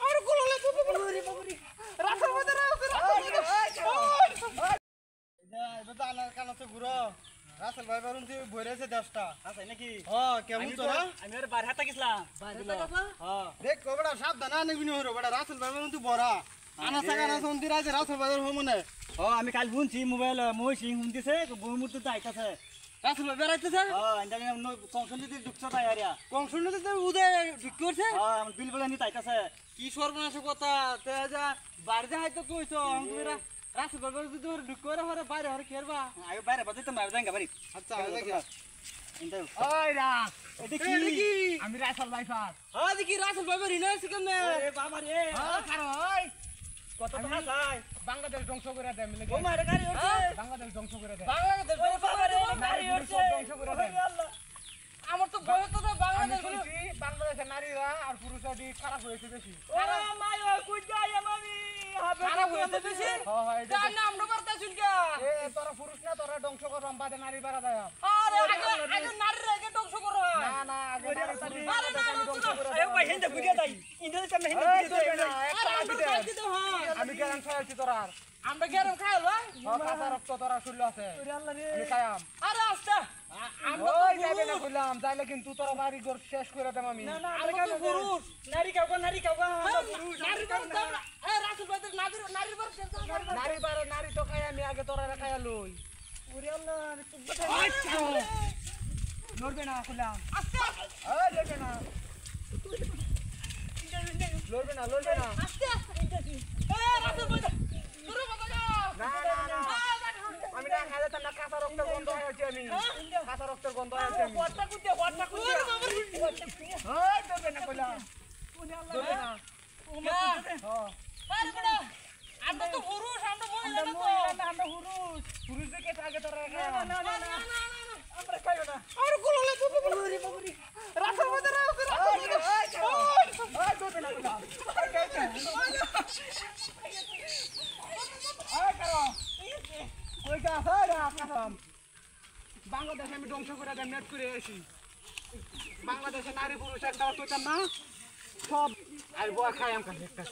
আর কোললে তো ওরে বাবুরে রাসেল বাজারে আছে এটা আনার কানতে ঘুরো রাসেল ভাই বারুন তুই ভরেছে 10টা আছে নাকি হ্যাঁ কেমন তোরা আমি আর বার হাতে গেছলাম হ্যাঁ দেখ কবড়া সাবধান না নিবিনি হরো বড় রাসেল ভাই বারুন তুই বড়া আনা সাগানা সন্দির আছে রাসেল বাজার হোমনে আমি কাল শুনছি মোবাইল মই সিং শুনতেছে বহুমূর্তি তো আইতাছে রাসেল ভাই বেড়াইতেছে কংসন দিতে ঢুকছে তাই আরিয়া কংসুনিতে তো উদয় ঢুকি করছে বিল বলে নিতে আইতাছে কি সর্বনাশ কথা তে যা বাড়িতে হয়তো কইছো আমরা রাসেল ভাই বারুন তুই ঢুকি করে হরে বাইরে হরে কেরবা আগে বাইরে বাজে তো মার যাঙ্গা বাড়ি আচ্ছা দেখি ওই রাস এটা কি আমি রাসেল ভাই ফাত হ্যাঁ দেখি রাসেল ভাই বারুন ইনার কেমনে এ বাবা রে কারো ওই কত টাকা চাই বাংলাদেশ ধ্বংস করে দেয় মিলে ও মারে গাড়ি উঠছে বাংলাদেশ ধ্বংস করে দেয় বাংলাদেশ বাবা রে গাড়ি উঠছে ধ্বংস করে দেয় আমার তো ভয় তো বাংলাদেশ বাংলাদেশের নারীরা আর পুরুষরা খারাপ হয়েছে বেশি ও মাই ও কই যাই আমি খারাপ হয়েছে বেশি হ্যাঁ তার নাম নবরতা শুনকা এ তোরা পুরুষ না তোরা ধ্বংস করবাম বাদে নারী বাড়া দেয় আরে আগে নারীরা আগে ধ্বংস করো না না আগে নারী আরে না ধ্বংস করো এ ভাই হিন্দে বুঝিয়ে যাই ইন্দোনেশিয়া সামনে হিন্দে বুঝিয়ে যাই আমি গেলাম খাইছি তোরা আমরা গেলাম খাইলো কাঁচা রক্ত তোরা শুনলো আছে আমি খাইয়াম আরে আস্তে ওই যাবে না কইলাম যাইলে কিন্তু তোরা বাড়ি ঘর শেষ করে দেব আমি না আমরা তো পুরুষ নারী কাউকে নারী পুরুষ নারী বাড়ি এ রাসেল ভাই নারী বাড়ি নারী তো খাই আমি আগে তোরা খাইয়া লই ওরে আল্লাহ লড়বে না কইলাম আস্তে এই লড়বে না লড়বে না আস্তে এ রাসেল ভাই পুরো বাবা না আমি না খাইলে তো না কাঁচা রক্তের গন্ধ হয়েছে আমি কাঁচা রক্তের গন্ধ হয়েছে আমি ওটা কুতে ওই লড়বে না কইলাম লড়বে না আরে বড় আমরা তো পুরুষ আমরা মহিলা না তো আমরা পুরুষ দেখে আগে তোরা না আমরা খাইও না আর কোললে তো ওরে বাবুরে রাসেল বাজারে আছে ওই লড়বে না কইলাম বাংলাদেশ আমি ধ্বংস করে দেয় নেট করে আসি বাংলাদেশে নারী পুরুষ একটা না সব আর বয়া খাই আমি একটা